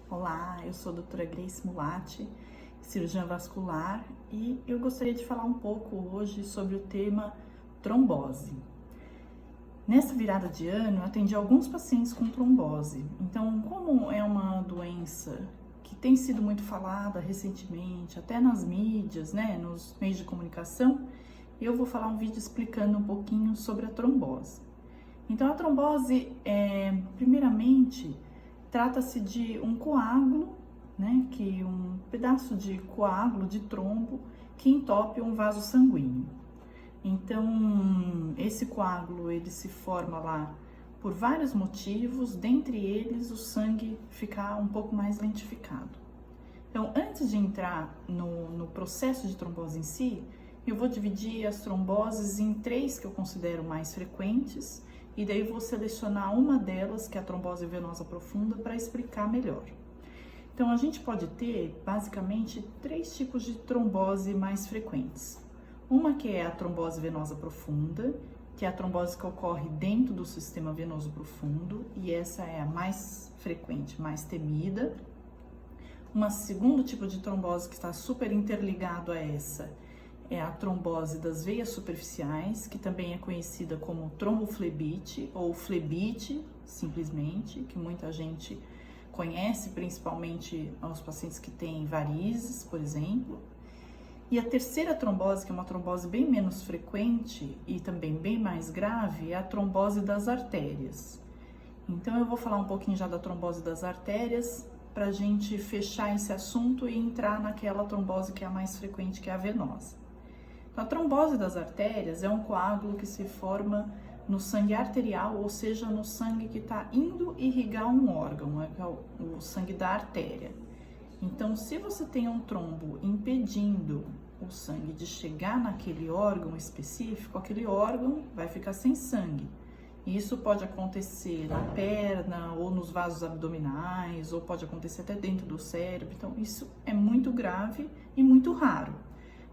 Olá, eu sou a doutora Grace Mulatti, cirurgiã vascular, e eu gostaria de falar um pouco hoje sobre o tema trombose. Nessa virada de ano, eu atendi alguns pacientes com trombose. Então, como é uma doença que tem sido muito falada recentemente, até nas mídias, nos meios de comunicação, eu vou falar um vídeo explicando um pouquinho sobre a trombose. Então, a trombose, primeiramente, trata-se de um coágulo, que um pedaço de coágulo, de trombo, que entope um vaso sanguíneo. Então, esse coágulo, ele se forma lá por vários motivos, dentre eles o sangue ficar um pouco mais lentificado. Então, antes de entrar no processo de trombose em si, eu vou dividir as tromboses em três que eu considero mais frequentes, e daí vou selecionar uma delas, que é a trombose venosa profunda, para explicar melhor. Então, a gente pode ter, basicamente, três tipos de trombose mais frequentes. Uma que é a trombose venosa profunda, que é a trombose que ocorre dentro do sistema venoso profundo, e essa é a mais frequente, mais temida. Um segundo tipo de trombose que está super interligado a essa é a trombose das veias superficiais, que também é conhecida como tromboflebite ou flebite, simplesmente, que muita gente conhece, principalmente aos pacientes que têm varizes, por exemplo. E a terceira trombose, que é uma trombose bem menos frequente e também bem mais grave, é a trombose das artérias. Então eu vou falar um pouquinho já da trombose das artérias, para a gente fechar esse assunto e entrar naquela trombose que é a mais frequente, que é a venosa. A trombose das artérias é um coágulo que se forma no sangue arterial, ou seja, no sangue que está indo irrigar um órgão, que é o sangue da artéria. Então, se você tem um trombo impedindo o sangue de chegar naquele órgão específico, aquele órgão vai ficar sem sangue. E isso pode acontecer na perna, ou nos vasos abdominais, ou pode acontecer até dentro do cérebro. Então, isso é muito grave e muito raro.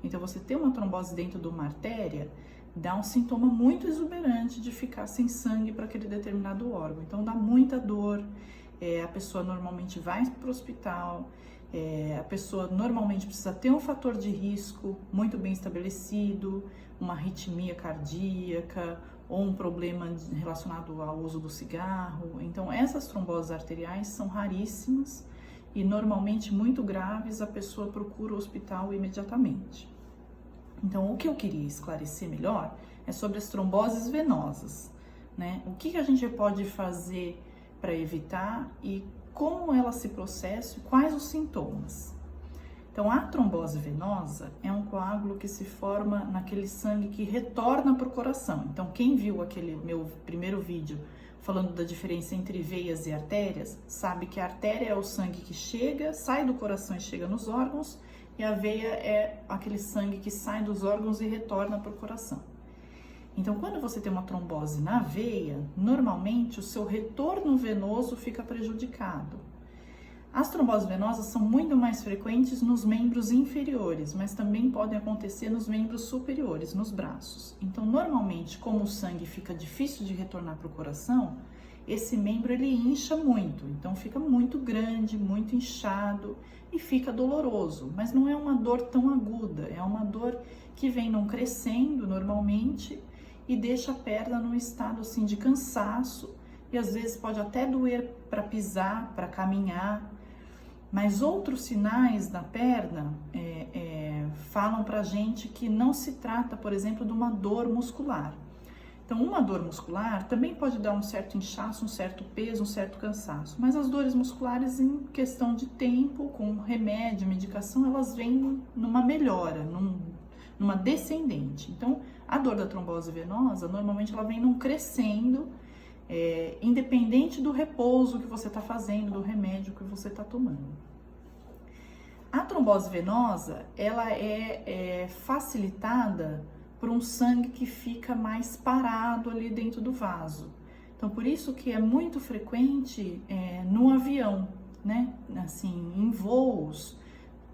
Então, você ter uma trombose dentro de uma artéria dá um sintoma muito exuberante de ficar sem sangue para aquele determinado órgão. Então, dá muita dor, a pessoa normalmente vai para o hospital, a pessoa normalmente precisa ter um fator de risco muito bem estabelecido, uma arritmia cardíaca ou um problema relacionado ao uso do cigarro. Então, essas tromboses arteriais são raríssimas e normalmente muito graves, a pessoa procura o hospital imediatamente. Então, o que eu queria esclarecer melhor é sobre as tromboses venosas, O que a gente pode fazer para evitar e como ela se processa e quais os sintomas. Então, a trombose venosa é um coágulo que se forma naquele sangue que retorna para o coração. Então, quem viu aquele meu primeiro vídeo falando da diferença entre veias e artérias, sabe que a artéria é o sangue que chega, sai do coração e chega nos órgãos, e a veia é aquele sangue que sai dos órgãos e retorna para o coração. Então, quando você tem uma trombose na veia, normalmente o seu retorno venoso fica prejudicado. As tromboses venosas são muito mais frequentes nos membros inferiores, mas também podem acontecer nos membros superiores, nos braços. Então, normalmente, como o sangue fica difícil de retornar para o coração, esse membro ele incha muito, então fica muito grande, muito inchado e fica doloroso, mas não é uma dor tão aguda, é uma dor que vem num crescendo normalmente e deixa a perna num estado assim de cansaço e às vezes pode até doer para pisar, para caminhar, mas outros sinais da perna falam pra gente que não se trata, por exemplo, de uma dor muscular. Então, uma dor muscular também pode dar um certo inchaço, um certo peso, um certo cansaço, mas as dores musculares, em questão de tempo, com remédio, medicação, elas vêm numa melhora, numa descendente. Então, a dor da trombose venosa, normalmente ela vem num crescendo, independente do repouso que você está fazendo, do remédio que você está tomando. A trombose venosa, ela é facilitada por um sangue que fica mais parado ali dentro do vaso. Então, por isso que é muito frequente no avião, Assim, em voos,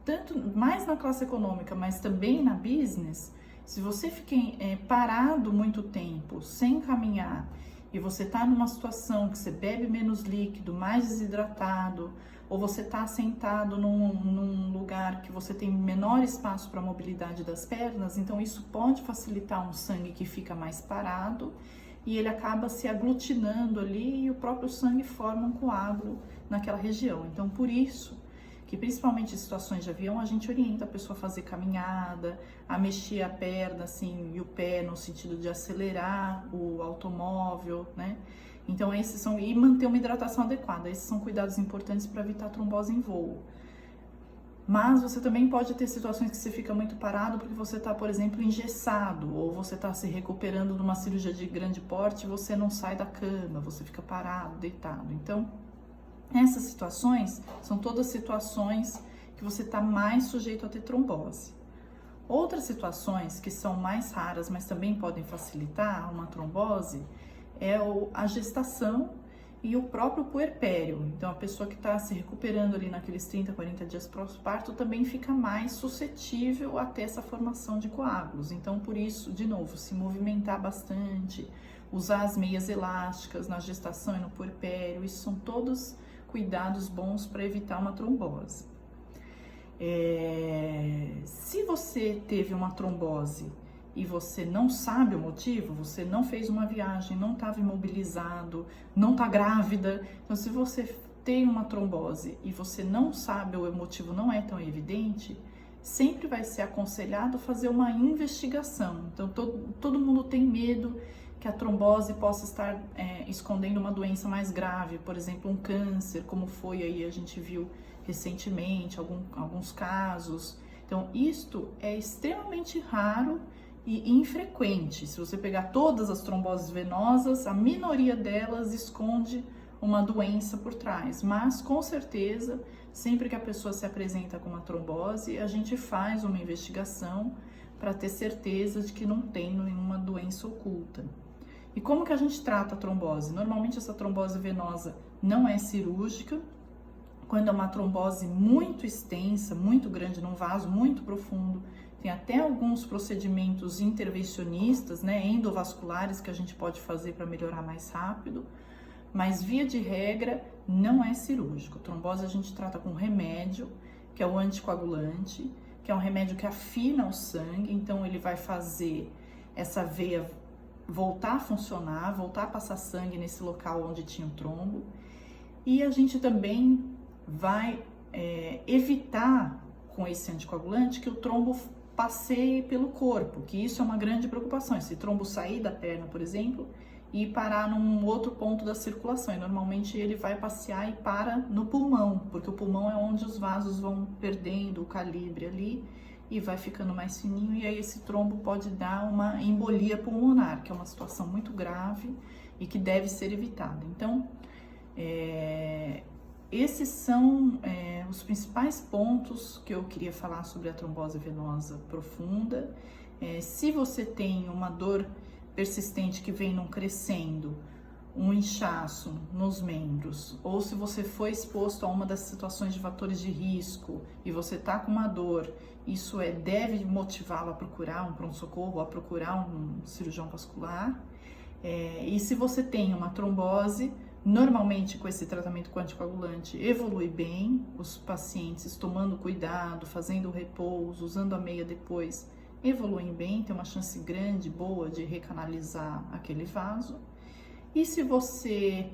tanto mais na classe econômica, mas também na business. Se você fica parado muito tempo, sem caminhar, e você está numa situação que você bebe menos líquido, mais desidratado, ou você está sentado num lugar que você tem menor espaço para a mobilidade das pernas, então isso pode facilitar um sangue que fica mais parado e ele acaba se aglutinando ali e o próprio sangue forma um coágulo naquela região. Então, por isso que principalmente em situações de avião a gente orienta a pessoa a fazer caminhada, a mexer a perna assim e o pé no sentido de acelerar o automóvel, né? Então esses são, e manter uma hidratação adequada, esses são cuidados importantes para evitar trombose em voo. Mas você também pode ter situações que você fica muito parado porque você está, por exemplo, engessado, ou você está se recuperando de uma cirurgia de grande porte e você não sai da cama, você fica parado, deitado. Então, essas situações são todas situações que você está mais sujeito a ter trombose. Outras situações que são mais raras, mas também podem facilitar uma trombose, é a gestação e o próprio puerpério. Então, a pessoa que está se recuperando ali naqueles 30, 40 dias pós-parto também fica mais suscetível a ter essa formação de coágulos. Então, por isso, de novo, se movimentar bastante, usar as meias elásticas na gestação e no puerpério, isso são todos cuidados bons para evitar uma trombose. Se você teve uma trombose e você não sabe o motivo, você não fez uma viagem, não estava imobilizado, não está grávida, então se você tem uma trombose e você não sabe ou o motivo não é tão evidente, sempre vai ser aconselhado fazer uma investigação. Então todo mundo tem medo que a trombose possa estar escondendo uma doença mais grave, por exemplo, um câncer, como foi aí, a gente viu recentemente, alguns casos. Então, isto é extremamente raro e infrequente. Se você pegar todas as tromboses venosas, a minoria delas esconde uma doença por trás, mas com certeza, sempre que a pessoa se apresenta com uma trombose, a gente faz uma investigação para ter certeza de que não tem nenhuma doença oculta. E como que a gente trata a trombose? Normalmente essa trombose venosa não é cirúrgica. Quando é uma trombose muito extensa, muito grande, num vaso muito profundo, tem até alguns procedimentos intervencionistas, né, endovasculares, que a gente pode fazer para melhorar mais rápido, mas via de regra não é cirúrgico. A trombose a gente trata com remédio, que é o anticoagulante, que é um remédio que afina o sangue, então ele vai fazer essa veia voltar a funcionar, voltar a passar sangue nesse local onde tinha o trombo. E a gente também vai evitar com esse anticoagulante que o trombo passeie pelo corpo, que isso é uma grande preocupação. Esse trombo sair da perna, por exemplo, e parar num outro ponto da circulação. E normalmente ele vai passear e para no pulmão, porque o pulmão é onde os vasos vão perdendo o calibre ali e vai ficando mais fininho, e aí esse trombo pode dar uma embolia pulmonar, que é uma situação muito grave e que deve ser evitada. Então, esses são os principais pontos que eu queria falar sobre a trombose venosa profunda. Se você tem uma dor persistente que vem não crescendo, um inchaço nos membros, ou se você foi exposto a uma das situações de fatores de risco e você está com uma dor, isso deve motivá-lo a procurar um pronto-socorro, a procurar um cirurgião vascular. E se você tem uma trombose, normalmente com esse tratamento com anticoagulante evolui bem, os pacientes tomando cuidado, fazendo o repouso, usando a meia depois, evoluem bem, tem uma chance grande, boa de recanalizar aquele vaso. E se você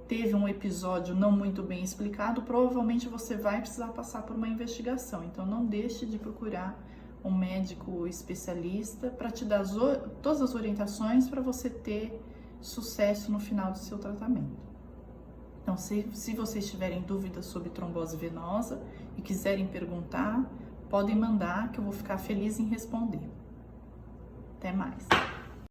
teve um episódio não muito bem explicado, provavelmente você vai precisar passar por uma investigação. Então não deixe de procurar um médico especialista para te dar todas as orientações para você ter sucesso no final do seu tratamento. Então, se vocês tiverem dúvidas sobre trombose venosa e quiserem perguntar, podem mandar que eu vou ficar feliz em responder. Até mais!